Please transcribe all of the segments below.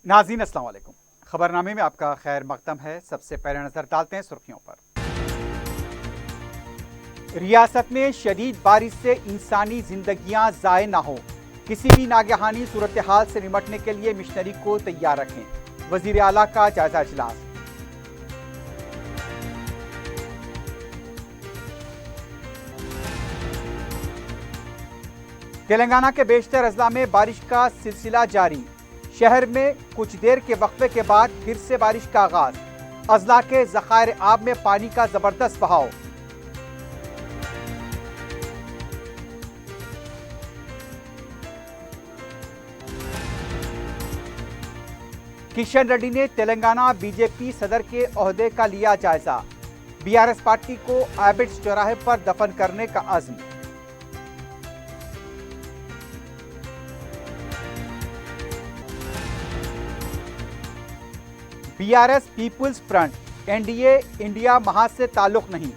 नाज़रीन अस्सलाम वालेकुम। खबरनामे में आपका खैर मकदम है। सबसे पहले नजर डालते हैं सुर्खियों पर। रियासत में शदीद बारिश से इंसानी जिंदगियां ज़ाय ना हो, किसी भी नागहानी सूरत हाल से निपटने के लिए मिशनरी को तैयार रखें। वजीर आला का जायजा इजलास। तेलंगाना के बेशतर अजला में बारिश का सिलसिला जारी। शहर में कुछ देर के वक्फे के बाद फिर से बारिश का आगाज। अजला के ज़खायर आब में पानी का जबरदस्त बहाव। किशन रेड्डी ने तेलंगाना बीजेपी सदर के ओहदे का लिया जायजा। बीआरएस पार्टी को एबिट्स चौराहे पर दफन करने का अज़्म। BRS peoples front NDA India महाज से ताल्लुक नहीं,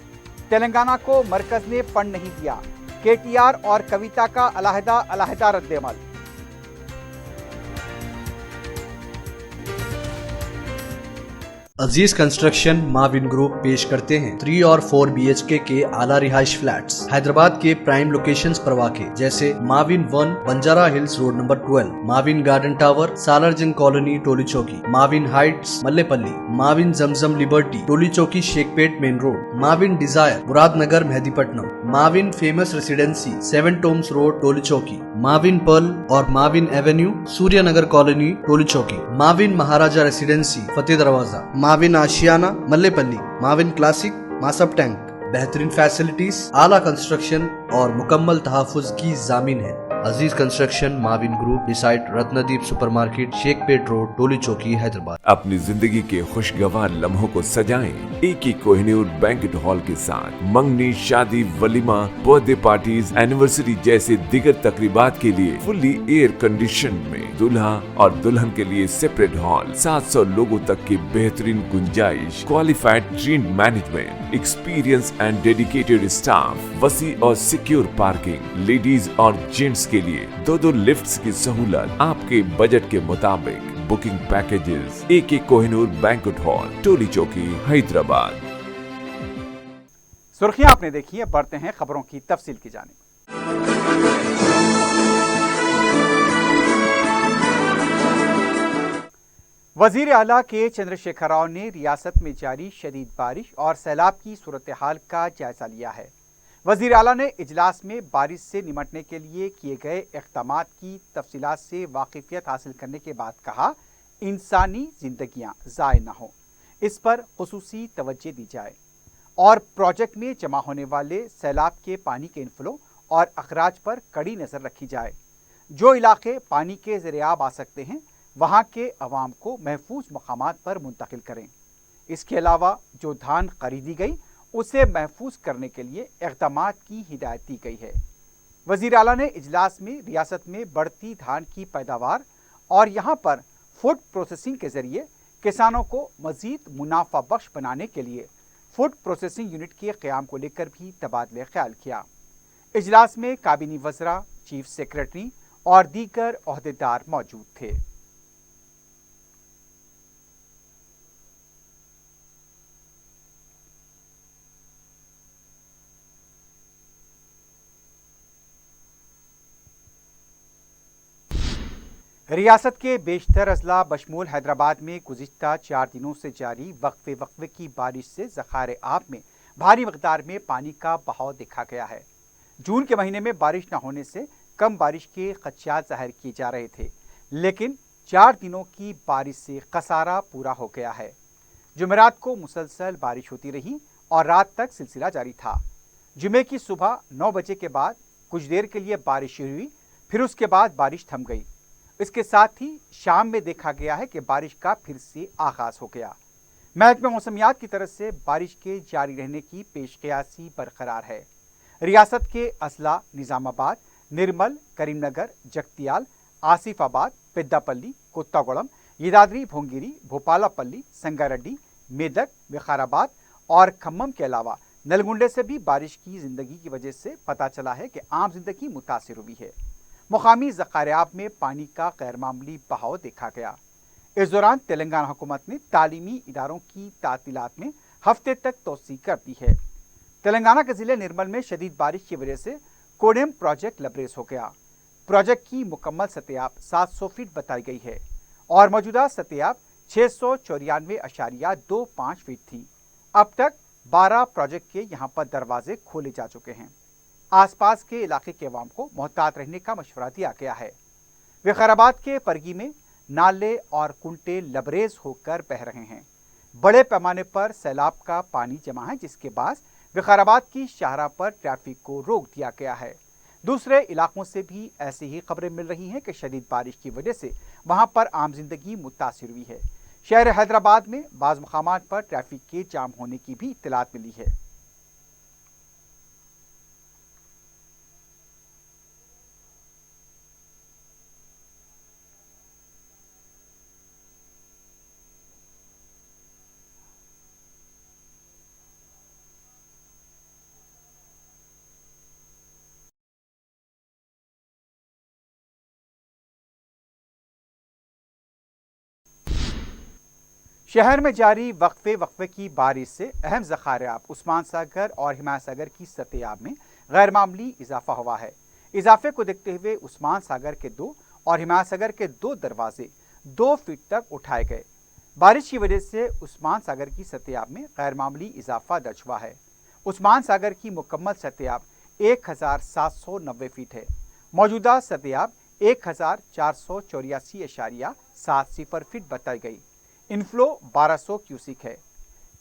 तेलंगाना को मरकज ने फंड नहीं दिया। केटीआर और कविता का अलहदा रद्देअमल। अजीज कंस्ट्रक्शन माविन ग्रुप पेश करते हैं 3 और 4 BHK के आला रिहाइश फ्लैट्स हैदराबाद के प्राइम लोकेशंस पर वाक़े, जैसे Mavin 1 Banjara hills road number 12, Mavin garden tower Salarjung colony Toli Chowki, Mavin heights Mallepally, Mavin Zamzam liberty Toli Chowki Shaikpet main road, Mavin desire Muradnagar Mehdipatnam, Mavin famous residency 7 tombs road Toli Chowki, Mavin pearl और Mavin avenue Suryanagar colony Toli Chowki, Mavin Maharaja residency Fateh Darwaza, Mavin Ashiana Mallepally, Mavin classic Masab tank. बेहतरीन फैसिलिटीज, आला कंस्ट्रक्शन और मुकम्मल तहफ़्फ़ुज़ की ज़ामीन है। Aziz construction Mavin group beside Ratnadeep supermarket Shaikpet road Toli Chowki Hyderabad. अपनी जिंदगी के खुशगवार लम्हों को सजाएं एक ही कोहिनूर बैंक्वेट हॉल के साथ। मंगनी, शादी, वलीमा, बर्थडे पार्टीज, एनिवर्सरी जैसे दिगर तकरीबात के लिए फुल्ली एयर कंडीशन में दूल्हा और दुल्हन के लिए सेपरेट हॉल, 700 लोगों तक की बेहतरीन गुंजाइश, qualified train management, experience and dedicated staff, वसी और सिक्योर पार्किंग, लेडीज और जेंट्स के लिए 2 लिफ्ट्स की सहूलत, आपके बजट के मुताबिक बुकिंग पैकेजेस। एक कोहिनूर बैंक्वेट हॉल टोली चौकी हैदराबाद। सुर्खियां आपने देखी है, बढ़ते हैं खबरों की तफसील की जानिब। वजीर आला के चंद्रशेखर राव ने रियासत में जारी शदीद बारिश और सैलाब की सूरत हाल का जायजा लिया है। वजीर आला ने इजलास में बारिश से निपटने के लिए किए गए इक़दामात की तफसीलात से वाकिफियत हासिल करने के बाद कहा, इंसानी जिंदगियां ज़ाय ना हो, इस पर खुसूसी तवज्जो दी जाए और प्रोजेक्ट में जमा होने वाले सैलाब के पानी के इनफ्लो और अखराज पर कड़ी नज़र रखी जाए। जो इलाके पानी के ज़रियाब आ सकते हैं, वहाँ के अवाम को महफूज मकामात पर मुंतकिल करें। इसके अलावा जो धान खरीदी गई उसे महफूज करने के लिए इक़दामात की हिदायत दी गई है। वज़ीर आला ने इजलास में रियासत में बढ़ती धान की पैदावार और यहाँ पर फूड प्रोसेसिंग के ज़रिए किसानों को मज़ीद मुनाफा बख्श बनाने के लिए फूड प्रोसेसिंग यूनिट के क़याम को लेकर भी तबादले ख्याल किया। इजलास में काबीनी वज़रा, चीफ सेक्रेटरी और दीगर ओहदेदार मौजूद थे। रियासत के बेशतर अजला बशमूल हैदराबाद में गुज़िश्ता 4 दिनों से जारी वक्फे की बारिश से ज़खायर आब में भारी मकदार में पानी का बहाव देखा गया है। जून के महीने में बारिश न होने से कम बारिश के खदशात ज़ाहिर किए जा रहे थे, लेकिन 4 दिनों की बारिश से खसारा पूरा हो गया है। जुमेरात को मुसलसल बारिश होती रही और रात तक सिलसिला जारी था। जुमे की सुबह 9 बजे के बाद कुछ देर के लिए बारिश शुरू हुई, फिर उसके बाद बारिश थम गई। इसके साथ ही शाम में देखा गया है कि बारिश का फिर से आगाज हो गया। महकमे मौसमियात की तरफ से बारिश के जारी रहने की पेशकयासी बरकरार है। रियासत के अजला निजामाबाद, निर्मल, करीमनगर, जगतियाल, आसिफाबाद, पेद्दापल्ली, कोत्तागुड़म, यादाद्री भोंगिरी, भोपालापल्ली, संगारेड्डी, मेदक, विकाराबाद और खम्मम के अलावा नलगुंडे से भी बारिश की जिंदगी की वजह से पता चला है कि आम जिंदगी मुतासिर हुई है। मुकामी ज़खायर आब में पानी का गैर मामूली बहाव देखा गया। इस दौरान तेलंगाना हुकूमत ने तालीमी इदारों की तातीलात में हफ्ते तक तोसी कर दी है। तेलंगाना के जिले निर्मल में शदीद बारिश की वजह से कोडेम प्रोजेक्ट लबरेज हो गया। प्रोजेक्ट की मुकम्मल सतह 700 फीट बताई गई है और मौजूदा सतह 694.25 फीट थी। अब तक 12 प्रोजेक्ट के यहां पर दरवाजे खोले जा चुके हैं। आसपास के इलाके के अवाम को मोहतात रहने का मशवरा दिया गया है। विकाराबाद के परगी में नाले और कुंटे लबरेज होकर बह रहे हैं। बड़े पैमाने पर सैलाब का पानी जमा है, जिसके बाद विकाराबाद की शाहराह पर ट्रैफिक को रोक दिया गया है। दूसरे इलाकों से भी ऐसी ही खबरें मिल रही हैं कि शदीद बारिश की वजह से वहां पर आम जिंदगी मुतासिर हुई है। शहर हैदराबाद में बाज़ मकामात पर ट्रैफिक के जाम होने की भी इत्तलात मिली है। शहर में जारी वक्फे की बारिश से अहम ज़खारियाब उस्मान सागर और हिमायत सागर की सतह में गैर मामूली इजाफा हुआ है। इजाफे को देखते हुए उस्मान सागर के 2 और हिमायत सागर के 2 दरवाजे 2 फीट तक उठाए गए। बारिश की वजह से उस्मान सागर की सतह में गैर मामूली इजाफा दर्ज हुआ है। उस्मान सागर की मुकम्मल सतह 1790 फीट है। मौजूदा सतह 1484.70 फीट बताई गई। इनफ्लो 1200 क्यूसिक है।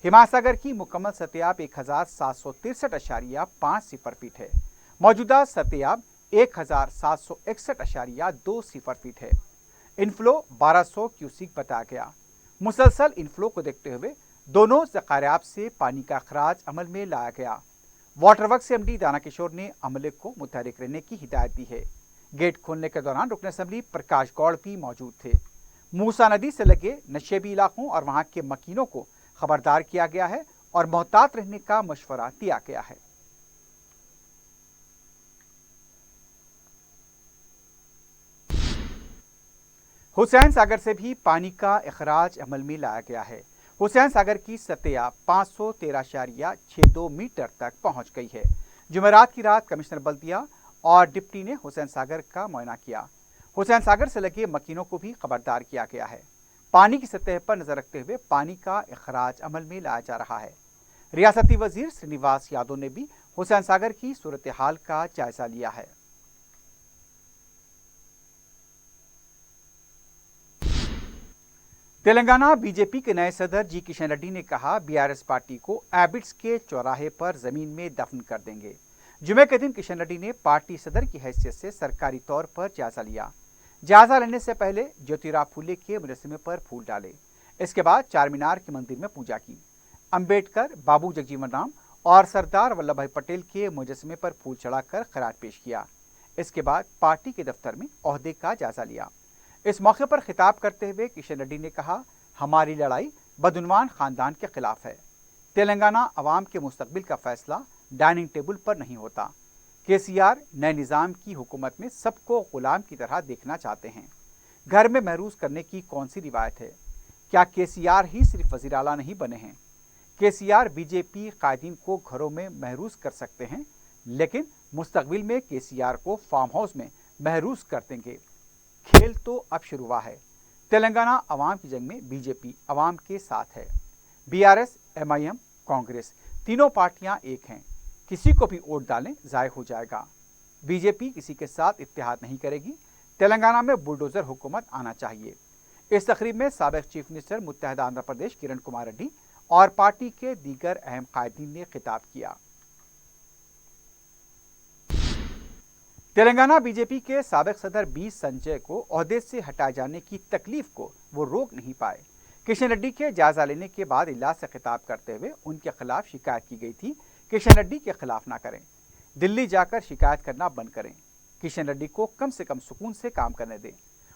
हिमायत सागर की मुकम्मल सतह 1763.50 फीट है। मौजूदा सतह 1761.20 फीट है। इनफ्लो 1200 क्यूसिक बताया गया। मुसलसल इनफ्लो को देखते हुए दोनों ज़खारियाब से पानी का अखराज अमल में लाया गया। वाटर वर्क्स एमडी दाना किशोर ने अमले को मुतहरिक रहने की हिदायत दी है। गेट खोलने के दौरान रुकन असेंबली प्रकाश गौड़ भी मौजूद थे। मूसा नदी से लगे नशेबी इलाकों और वहां के मकीनों को खबरदार किया गया है और मोहतात रहने का मशवरा दिया गया है। हुसैन सागर से भी पानी का अखराज अमल में लाया गया है। हुसैन सागर की सतह 513.62 मीटर तक पहुंच गई है। जुमेरात की रात कमिश्नर बल्दिया और डिप्टी ने हुसैन सागर का मुआयना किया। हुसैन सागर से लगे मकीनों को भी खबरदार किया गया है। पानी की सतह पर नजर रखते हुए पानी का अखराज अमल में लाया जा रहा है। रियासती वजीर श्रीनिवास यादव ने भी हुसैन सागर की सूरत हाल का जायजा लिया है। तेलंगाना बीजेपी के नए सदर जी किशन रेड्डी ने कहा, बीआरएस पार्टी को एबिट्स के चौराहे पर जमीन में दफन कर देंगे। जुमे के दिन किशन रेड्डी ने पार्टी सदर की हैसियत से सरकारी तौर पर जायजा लिया। जायजा लेने से पहले ज्योतिराव फूले के मुजस्समे पर फूल डाले। इसके बाद चार मीनार के मंदिर में पूजा की। अंबेडकर, बाबू जगजीवन राम और सरदार वल्लभ भाई पटेल के मुजस्समे पर फूल चढ़ाकर खराज पेश किया। इसके बाद पार्टी के दफ्तर में ओहदे का जायजा लिया। इस मौके पर खिताब करते हुए किशन रेड्डी ने कहा, हमारी लड़ाई बदउनवान खानदान के खिलाफ है। तेलंगाना अवाम के मुस्तकबिल का फैसला डाइनिंग टेबल पर नहीं होता। केसीआर नए निज़ाम की हुकूमत में सबको गुलाम की तरह देखना चाहते हैं। घर में महरूस करने की कौन सी रिवायत है? क्या केसीआर ही सिर्फ वज़ीर आला नहीं बने हैं? केसीआर बीजेपी कायदीन को घरों में महरूस कर सकते हैं, लेकिन मुस्तकबिल में केसीआर को फार्म हाउस में महरूस कर देंगे। खेल तो अब शुरू हुआ है। तेलंगाना अवाम की जंग में बीजेपी अवाम के साथ है। बीआरएस, एमआईएम, कांग्रेस तीनों पार्टियां एक हैं। किसी को भी वोट डालें ज़ाय हो जाएगा। बीजेपी किसी के साथ इत्तेहाद नहीं करेगी। तेलंगाना में बुलडोजर हुकूमत आना चाहिए। इस तकरीब में साबिक चीफ मिनिस्टर मुत्तहदा आंध्र प्रदेश किरण कुमार रेड्डी और पार्टी के दीगर अहम कायदीन ने खिताब किया। तेलंगाना बीजेपी के साबिक सदर बी संजय को ओहदे से हटाए जाने की तकलीफ को वो रोक नहीं पाए। किशन रेड्डी के जायजा लेने के बाद इजलास से खिताब करते हुए उनके खिलाफ शिकायत की गई थी। किशन रेड्डी के खिलाफ ना करें, दिल्ली जाकर शिकायत करना बंद करें। किशन रेड्डी को कम से कम सुकून से काम करने दें।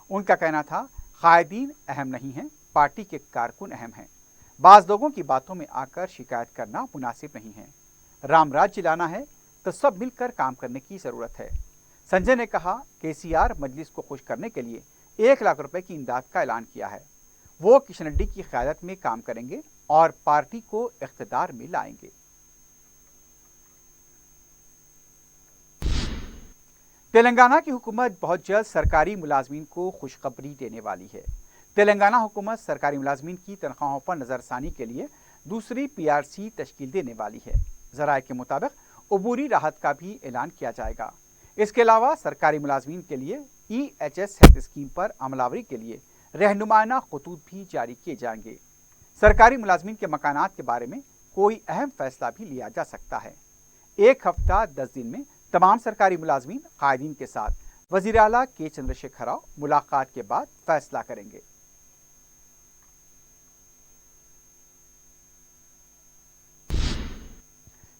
उनका कहना था, कायदीन अहम नहीं है, पार्टी के कारकुन अहम हैं। बाज़ लोगों की बातों में आकर शिकायत करना मुनासिब नहीं है। राम राज्य लाना है तो सब मिलकर काम करने की ज़रूरत है। संजय ने कहा, केसीआर मजलिस को खुश करने के लिए 1 लाख रुपए की इमदाद का ऐलान किया है। وہ किशन रेड्डी की क़यादत में काम करेंगे और पार्टी को इख्तिदार में लाएंगे। तेलंगाना की हुकूमत बहुत जल्द सरकारी मुलाजमीन को खुशखबरी देने वाली है। तेलंगाना हुकूमत सरकारी मुलाजमीन की तनख्वाहों पर नज़रसानी के लिए दूसरी PRC तश्कील देने वाली है। ज़राए के मुताबिक अबूरी राहत का भी ऐलान किया जाएगा। इसके अलावा सरकारी मुलाजमीन के लिए EHS हेल्थ स्कीम पर अमलावरी के लिए रहनुमाना खतूत भी जारी किए जाएंगे। सरकारी मुलाजमीन के मकानात के बारे में कोई अहम फैसला भी लिया जा सकता है। एक हफ्ता 10 दिन में तमाम सरकारी मुलाजमीन कायदीन के साथ वज़ीर आला के चंद्रशेखर राव मुलाकात के बाद फैसला करेंगे।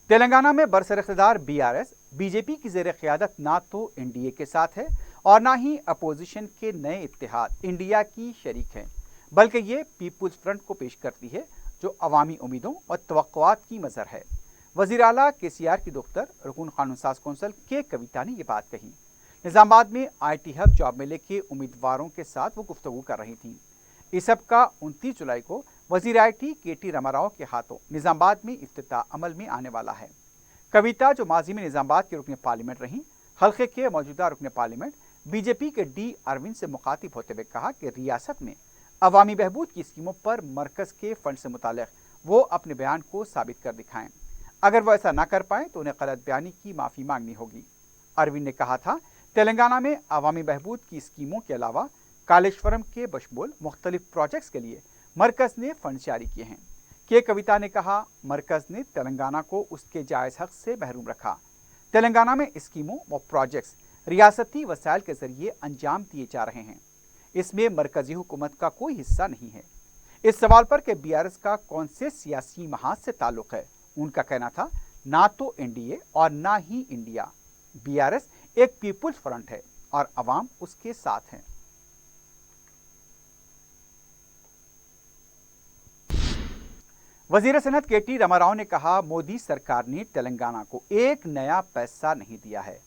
तेलंगाना में बरसर इख्तिदार BRS बीजेपी की ज़ेर क़यादत ना तो NDA के साथ है और ना ही अपोजिशन के नए इत्तेहाद इंडिया की शरीक है, बल्कि ये पीपुल्स फ्रंट को पेश करती है जो अवामी उम्मीदों और तवक्कुआत की मज़हर है। वज़ीर आला KCR की दफ्तर रुकन कानून साज कौंसल के कविता ने यह बात कही। निज़ामाबाद में IT हब जॉब मेले के उम्मीदवारों के साथ वो गुफ्तगू कर रही थी। इस हब का 29 जुलाई को वज़ीर IT KT रामाराव के हाथों निज़ामाबाद में इफ्तिताह अमल में आने वाला है। कविता जो माजी में निज़ामाबाद के रुकन पार्लियामेंट रहीं, हल्के के मौजूदा रुकन पार्लियामेंट BJP के D अरविंद से मुखातिब होते हुए कहा कि रियासत में अवामी बहबूद की स्कीमों पर मरकज़ के फंड से मुताल्लिक़ वो अपने बयान को साबित कर दिखाएं। अगर वो ऐसा ना कर पाए तो उन्हें गलत बयानी की माफ़ी मांगनी होगी। अरविंद ने कहा था तेलंगाना में अवामी बहबूद की स्कीमों के अलावा कालेश्वरम के बशमूल मुख्तलिफ प्रोजेक्ट्स के लिए मरकज़ ने फंड जारी किए हैं। के कविता ने कहा मरकज़ ने तेलंगाना को उसके जायज़ हक़ से महरूम रखा। तेलंगाना में स्कीमों व प्रोजेक्ट्स रियासती वसाइल के ज़रिए अंजाम दिए जा रहे हैं। इसमें मरकज़ी हुकूमत का कोई हिस्सा नहीं है। इस सवाल पर कि BRS का कौन से सियासी महाज से ताल्लुक़ है, उनका कहना था ना तो NDA और ना ही इंडिया। BRS एक पीपुल्स फ्रंट है और अवाम उसके साथ हैं। वज़ीर सनअत KT रामाराव ने कहा मोदी सरकार ने तेलंगाना को एक नया पैसा नहीं दिया है।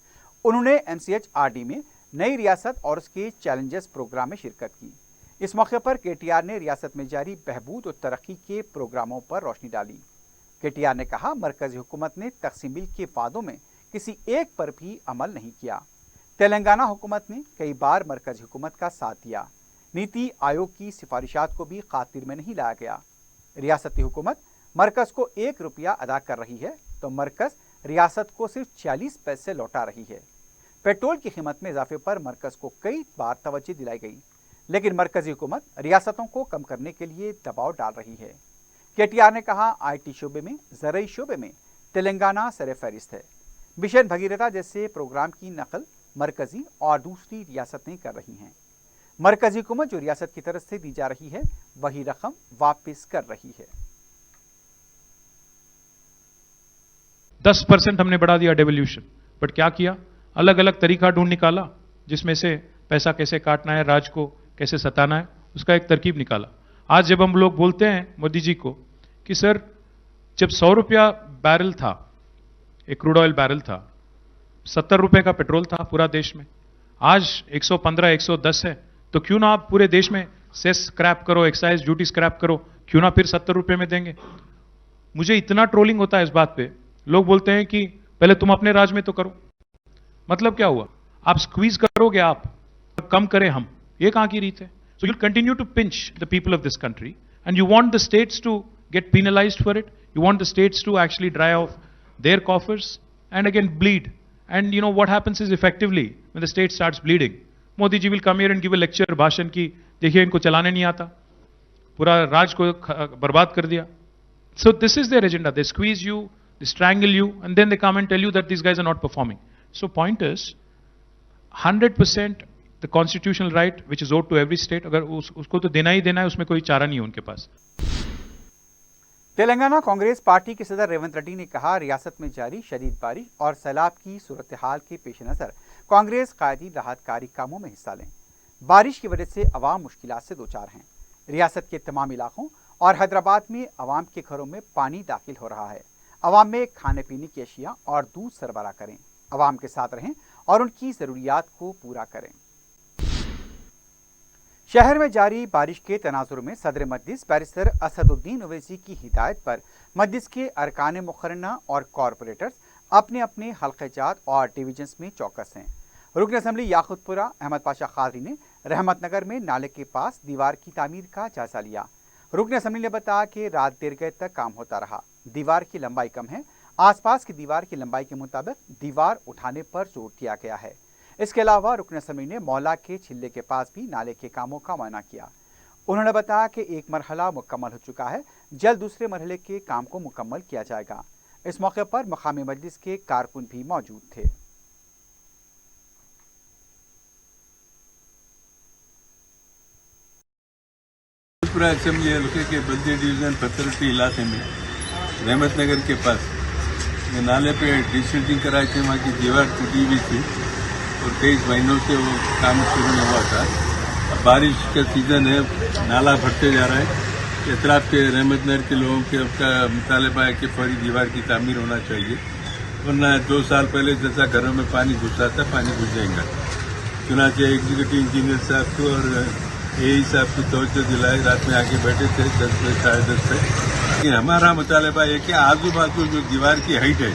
उन्होंने MCHRD में नई रियासत और उसके चैलेंजेस प्रोग्राम में शिरकत की। इस मौके पर KTR ने रियासत में जारी बहबूद और तरक्की के प्रोग्रामों पर रोशनी डाली। KTR ने कहा मरकज़ी हुकूमत ने तक़सीम बिल के वादों में किसी एक पर भी अमल नहीं किया। तेलंगाना हुकूमत ने कई बार मरकज़ी हुकूमत का साथ दिया। नीति आयोग की सिफारिशात को भी खातिर में नहीं लाया गया। रियासती हुकूमत मरकज़ को 1 रुपया अदा कर रही है तो मरकज़ रियासत को सिर्फ 40 पैसे लौटा रही है। पेट्रोल की कीमत में इजाफे पर मरकज़ को कई बार तवज्जो दिलाई गई, लेकिन मरकज़ी हुकूमत रियासतों को कम करने के लिए दबाव डाल रही है। KTR ने कहा IT शोबे में, ज़रई शोबे में तेलंगाना सरे फहरिस्त है। मिशन भगीरथा जैसे प्रोग्राम की नकल मरकज़ी और दूसरी रियासतें कर रही हैं। मरकज़ी हुकूमत जो रियासत की तरफ से दी जा रही है वही रकम वापस कर रही है। 10% हमने बढ़ा दिया डेवल्यूशन, बट क्या किया? अलग अलग तरीका ढूंढ निकाला जिसमें से पैसा कैसे काटना है, राज को कैसे सताना है, उसका एक तरकीब निकाला। आज जब हम लोग बोलते हैं मोदी जी को कि सर जब 100 रुपया बैरल था, एक क्रूड ऑयल बैरल था, 70 रुपए का पेट्रोल था पूरा देश में, आज 115 110 है, तो क्यों ना आप पूरे देश में सेस स्क्रैप करो, एक्साइज ड्यूटी स्क्रैप करो, क्यों ना फिर 70 रुपए में देंगे। मुझे इतना ट्रोलिंग होता है इस बात पे। लोग बोलते हैं कि पहले तुम अपने राज में तो करो। मतलब क्या हुआ? आप स्क्वीज करोगे, आप कम करें हम, ये कहां की रीत है? सो you'll continue to pinch the people of this country and you want the states to get penalized for it. You want the states to actually dry off their coffers and again bleed. And you know what happens is effectively when the state starts bleeding, Modi ji will come here and give a lecture, भाषण की, देखिए इनको चलाने नहीं आता, पूरा राज को बर्बाद कर दिया. So this is their agenda. They squeeze you, they strangle you, and then they come and tell you that these guys are not performing. So point is, 100% the constitutional right which is owed to every state, अगर उसको तो देना ही देना है, उसमें कोई चारा नहीं है उनके पास. तेलंगाना कांग्रेस पार्टी के सदर रेवंत रेड्डी ने कहा रियासत में जारी शदीद बारिश और सैलाब की सूरत हाल के पेश नज़र कांग्रेस कायदी राहतकारी कामों में हिस्सा लें. बारिश की वजह से अवाम मुश्किलात से दो चार हैं. रियासत के तमाम इलाकों और हैदराबाद में अवाम के घरों में पानी दाखिल हो रहा है. अवाम में खाने पीने की अशिया और दूध सरबराह करें. अवाम के साथ रहें और उनकी ज़रूरियात को पूरा करें. शहर में जारी बारिश के तनाजुर में सदर मजलिस बैरिस्टर असदुद्दीन ओवैसी की हिदायत पर मजलिस के अरकान मुकर्रना और कॉरपोरेटर्स अपने अपने हल्के जात और डिवीजन्स में चौकस हैं। रुकन असम्बली याकुतपुरा अहमद पाशा खादरी ने रहमत नगर में नाले के पास दीवार की तामीर का जायजा लिया। रुकन असम्बली ने बताया कि रात देर गए तक काम होता रहा। दीवार की लंबाई कम है, आसपास की दीवार की लंबाई के मुताबिक दीवार उठाने पर जोर दिया गया है। इसके अलावा रुकन असम्बली ने मौला के छिल्ले के पास भी नाले के कामों का मुआयना किया। उन्होंने बताया कि एक मरहला मुकम्मल हो चुका है, जल्द दूसरे मरहले के काम को मुकम्मल किया जाएगा। इस मौके पर मकामी मजलिस के कारकुन भी मौजूद थे। असेंबली हल्के के बल्दी डिवीजन फतरटी इलाके में रहमत नगर के पास ये नाले पे डिस्ट्रिक्टिंग कराई थी। वहाँ की दीवार टूटी हुई थी और 23 महीनों से वो काम शुरू नहीं हुआ था। अब बारिश का सीजन है, नाला भरते जा रहा है। एतराफ के रहमत नगर के लोगों के आपका मुतालबा है कि फौरी दीवार की तामीर होना चाहिए, वरना 2 साल पहले जैसा घरों में पानी घुसा था, पानी घुस जाएगा। चुनाचे एग्जीक्यूटिव इंजीनियर साहब को और यही साहब की तवज्जो दिलाई, रात में आके बैठे थे 10 बजे 10:30 से। हमारा मुतालबा है कि आजू बाजू जो दीवार की हाइट है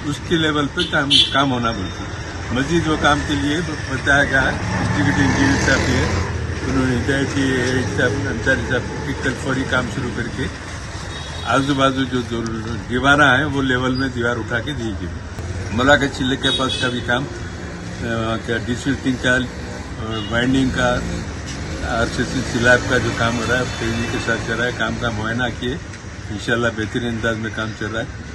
उसके लेवल पे काम होना बोलते। मजीद वो काम के लिए बताया गया है, एग्जीक्यूटिव इंजीनियर साहब भी है, उन्होंने हिदायत की साहब अंसारी साहब की कल फौरी काम शुरू करके आजू बाजू जो दीवार है वो लेवल में दीवार उठा के दी गई। मला के चिल्ले के पास का भी काम डिस्ट्रिक्टिंग का, वाइंडिंग का, आरसीसी स्लैब का जो काम हो रहा है तेजी के साथ चल रहा है। काम का मुआयना किए, इंशाल्लाह बेहतरीन अंदाज में काम चल रहा है।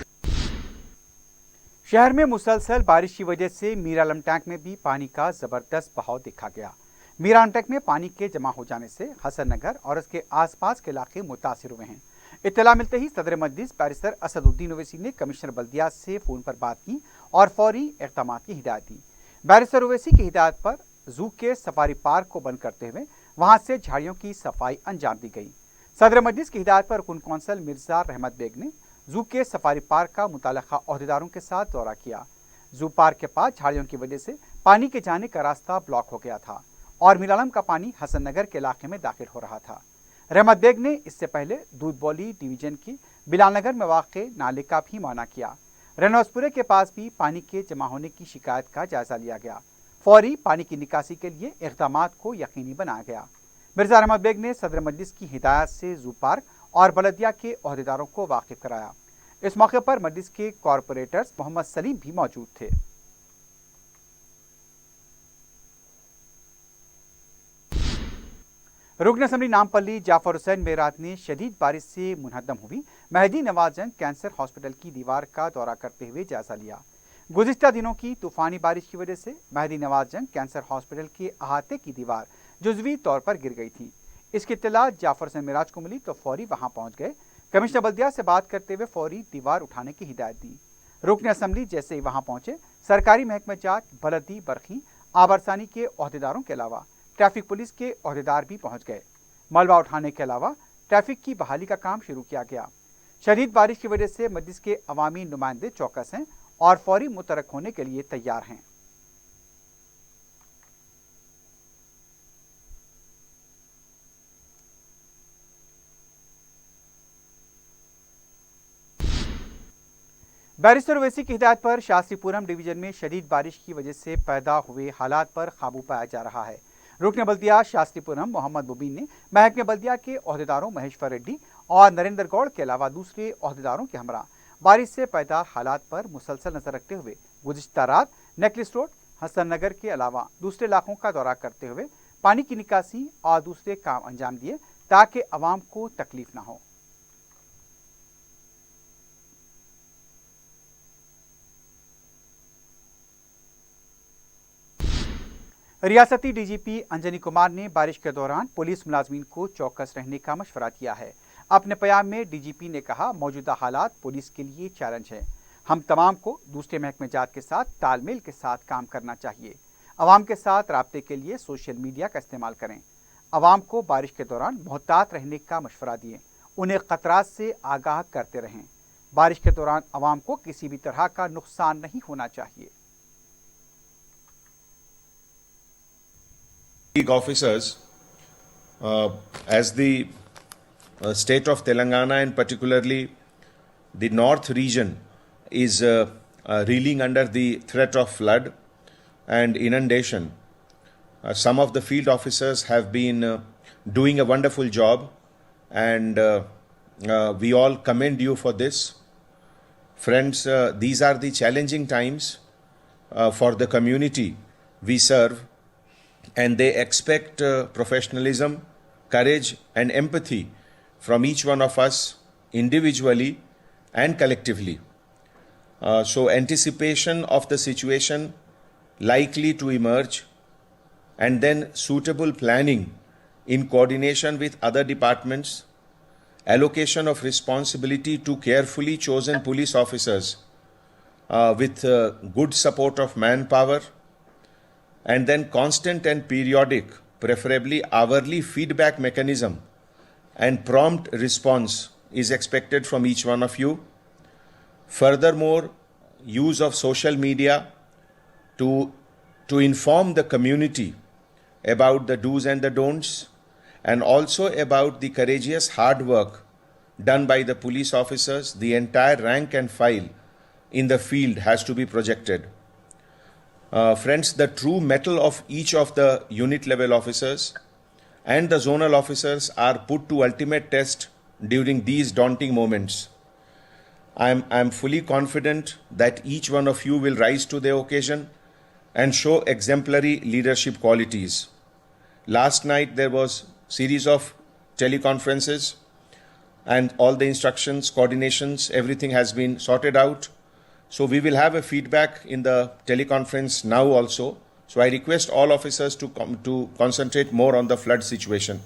शहर में मुसलसल बारिश की वजह से मीर आलम टैंक में भी पानी का जबरदस्त बहाव देखा गया। मीर आलम टैंक में पानी के जमा हो जाने से हसन नगर और उसके आसपास के इलाके मुतासिर हुए हैं। इत्तला मिलते ही सदर मजलिस बैरिस्टर असदुद्दीन ओवैसी ने कमिश्नर बल्दिया से फोन पर बात की और फौरी इक़दाम की हिदायत दी। बैरिस्टर ओवैसी की हिदायत पर जू के सफारी पार्क को बंद करते हुए वहां से झाड़ियों की सफाई अंजाम दी गई। सदर मजलिस की हिदायत पर रुकन कौंसल मिर्जा रहमत बेग ने जू के सफारी पार्क का मुताल्लिका ओहदेदारों के साथ दौरा किया। जू पार्क के पास झाड़ियों की वजह से पानी के जाने का रास्ता ब्लॉक हो गया था और मीर आलम का पानी हसन नगर के इलाके में दाखिल हो रहा था। रहमत बेग ने इससे पहले दूध बौली डिवीजन की बिलाल नगर में वाक़े नाले का भी मुआयना किया। रनौसपुरे के पास भी पानी के जमा होने की शिकायत का जायजा लिया गया। फौरी पानी की निकासी के लिए इक़दामात को यकीनी बनाया गया। मिर्जा रहमत बेग ने सदर मजलिस की हिदायत से जू पार्क और बलदिया के ओहदेदारों को वाकिफ कराया। इस मौके पर मजलिस के कॉरपोरेटर्स मोहम्मद सलीम भी मौजूद थे। रुकन असम्बली नामपल्ली जाफर हुसैन में रात ने शदीद बारिश से मुनहदम हुई मेहदी नवाज जंग कैंसर हॉस्पिटल की दीवार का दौरा करते हुए जायजा लिया। गुज़िश्ता दिनों की तूफानी बारिश की वजह से मेहदी नवाज जंग कैंसर हॉस्पिटल के अहाते की दीवार जुज़वी तौर पर गिर गई थी। इसकी इत्तला जाफर हुसैन मिराज को मिली तो फौरी वहां पहुंच गए। कमिश्नर बल्दिया से बात करते हुए फौरी दीवार उठाने की हिदायत दी। रुकन असम्बली जैसे ही वहां पहुंचे, सरकारी महकमे जात, बलदी, बरखी, आबरसानी के ओहदेदारों के अलावा ट्रैफिक पुलिस के ओहदेदार भी पहुंच गए। मलबा उठाने के अलावा ट्रैफिक की बहाली का काम शुरू किया गया। शदीद बारिश की वजह से मजलिस के अवामी नुमाइंदे चौकस हैं और फौरी मुतरक होने के लिए तैयार हैं। बैरिस्टर ओवैसी की हिदायत पर शास्त्रीपुरम डिवीजन में शदीद बारिश की वजह से पैदा हुए हालात पर काबू पाया जा रहा है। रुकन बल्दिया शास्त्रीपुरम मोहम्मद मुबीन ने महकमे बल्दिया के ओहदेदारों महेश्वर रेड्डी और नरेंद्र गौड़ के अलावा दूसरे ओहदेदारों के हमरा बारिश से पैदा हालात पर मुसलसल नजर रखते हुए गुज़िश्ता रात नेकलेस रोड, हसन नगर के अलावा दूसरे इलाकों का दौरा करते हुए पानी की निकासी और दूसरे काम अंजाम दिए ताकि अवाम को तकलीफ न हो। रियासती डीजीपी अंजनी कुमार ने बारिश के दौरान पुलिस मुलाजमीन को चौकस रहने का मशवरा दिया है। अपने बयान में डीजीपी ने कहा, मौजूदा हालात पुलिस के लिए चैलेंज है। हम तमाम को दूसरे महकमे जात के साथ तालमेल के साथ काम करना चाहिए। अवाम के साथ राब्ते के लिए सोशल मीडिया का इस्तेमाल करें। अवाम को बारिश के दौरान मोहतात रहने का मशवरा दिए, उन्हें खतरात से आगाह करते रहें। बारिश के दौरान अवाम को किसी भी तरह का नुकसान नहीं होना चाहिए। Officers as the state of Telangana and particularly the north region is reeling under the threat of flood and inundation, some of the field officers have been doing a wonderful job, and we all commend you for this. Friends, these are the challenging times for the community we serve, and they expect professionalism, courage and empathy from each one of us individually and collectively. So anticipation of the situation likely to emerge, and then suitable planning in coordination with other departments, allocation of responsibility to carefully chosen police officers with good support of manpower, and then constant and periodic, preferably hourly feedback mechanism and prompt response is expected from each one of you. Furthermore, use of social media to inform the community about the do's and the don'ts, and also about the courageous hard work done by the police officers. The entire rank and file in the field has to be projected. Friends, the true mettle of each of the unit level officers and the zonal officers are put to ultimate test during these daunting moments. I'm fully confident that each one of you will rise to the occasion and show exemplary leadership qualities. Last night there was series of teleconferences, and all the instructions, coordinations, everything has been sorted out. So we will have a feedback in the teleconference now also. So I request all officers to concentrate more on the flood situation.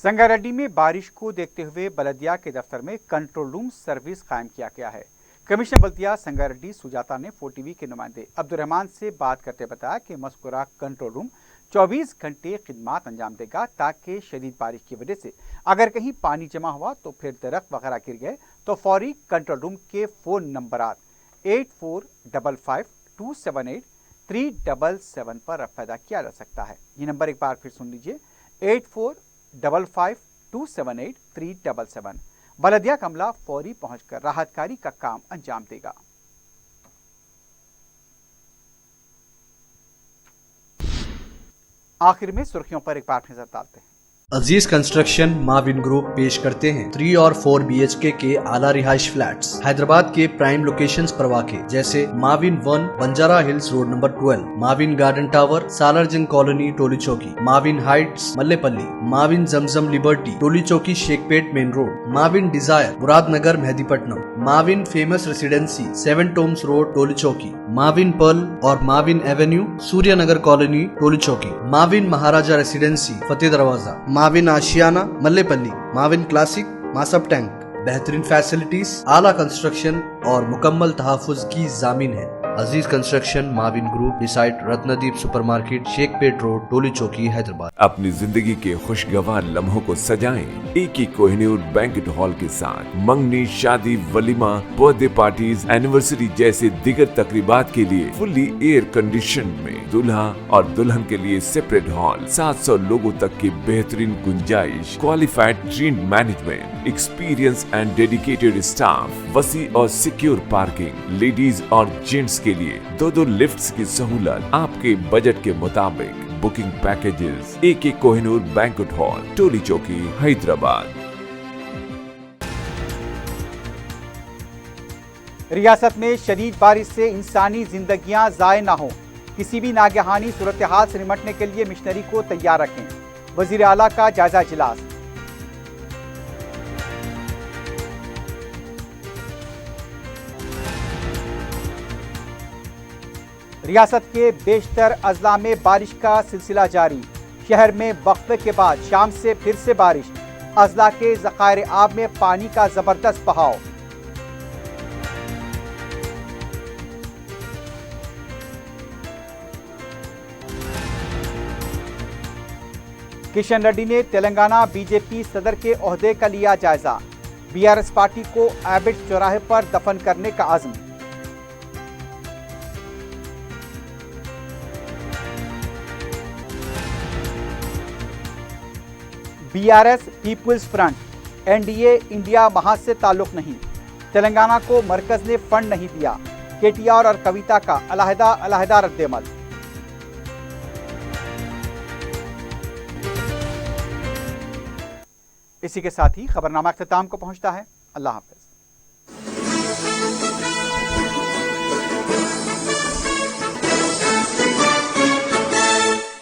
Sangareddy में बारिश को देखते हुए बलदिया के दफ्तर में control room service कायम किया गया है। कमिश्नर बल्दिया संगारेड्डी सुजाता ने 4TV के नुमाइंदे अब्दुर्रहमान से बात करते बताया कि मज़कूरा कंट्रोल रूम 24 घंटे खिदमात अंजाम देगा, ताकि शदीद बारिश की वजह से अगर कहीं पानी जमा हुआ तो फिर दरख्त वगैरह गिर गए तो फौरी कंट्रोल रूम के फ़ोन नंबरात 8455278377 पर रफ़ा किया जा सकता है। ये नंबर एक बार फिर सुन लीजिए, 8455278377। बलदिया का अमला फौरी पहुंचकर राहतकारी का काम अंजाम देगा। आखिर में सुर्खियों पर एक बार फिर नजर डालते हैं। अजीज कंस्ट्रक्शन माविन ग्रुप पेश करते हैं 3 और 4 BHK के आला रिहाइश फ्लैट्स हैदराबाद के प्राइम लोकेशंस पर वाक़े, जैसे Mavin 1 Banjara hills road number 12, Mavin garden tower Salarjung colony Toli Chowki, Mavin heights Mallepally, Mavin Zamzam liberty Toli Chowki Shaikpet main road, Mavin desire Muradnagar Mehdipatnam, Mavin famous residency 7 tombs road Toli Chowki, Mavin pearl और Mavin avenue Suryanagar colony Toli Chowki, Mavin Maharaja residency Fateh Darwaza, Mavin Ashiana Mallepally, Mavin classic Masab tank. बेहतरीन फैसिलिटीज, आला कंस्ट्रक्शन और मुकम्मल तहफ़्फ़ुज़ की ज़ामीन है। Aziz construction Mavin group beside Ratnadeep supermarket Shaikpet road Toli Chowki Hyderabad. अपनी जिंदगी के खुशगवार लम्हों को सजाएं एक ही कोहिनूर बैंक्वेट हॉल के साथ। मंगनी, शादी, वलीमा, बर्थडे पार्टीज, एनिवर्सरी जैसे दिगर तकरीबात के लिए फुल्ली एयर कंडीशन में दूल्हा और दुल्हन के लिए सेपरेट हॉल, 700 लोगों तक की बेहतरीन गुंजाइश, qualified train management, experience and dedicated staff, वसी और सिक्योर पार्किंग, लेडीज और जेंट्स के लिए 2 लिफ्ट्स की सहूलत, आपके बजट के मुताबिक बुकिंग पैकेजेस। एक कोहिनूर बैंक्वेट हॉल टोली चौकी हैदराबाद। रियासत में शदीद बारिश से इंसानी जिंदगियां ज़ाय ना हो, किसी भी नागहानी सूरत हाल से निपटने के लिए मिशनरी को तैयार रखें। वजीर आला का जायजा इजलास। रियासत के बेशतर अजला में बारिश का सिलसिला जारी। शहर में वक्फे के बाद शाम से फिर से बारिश। अजला के ज़खायर आब में पानी का जबरदस्त बहाव। किशन रेड्डी ने तेलंगाना बीजेपी सदर के ओहदे का लिया जायजा। बीआरएस पार्टी को एबिट चौराहे पर दफन करने का अज़्म। BRS peoples front NDA India महाज से ताल्लुक नहीं, तेलंगाना को मरकज ने फंड नहीं दिया, KTR और कविता का अलहदा रद्देमल। इसी के साथ ही खबरनामा अख्तिताम को पहुंचता है। अल्लाह हाफ़िज़।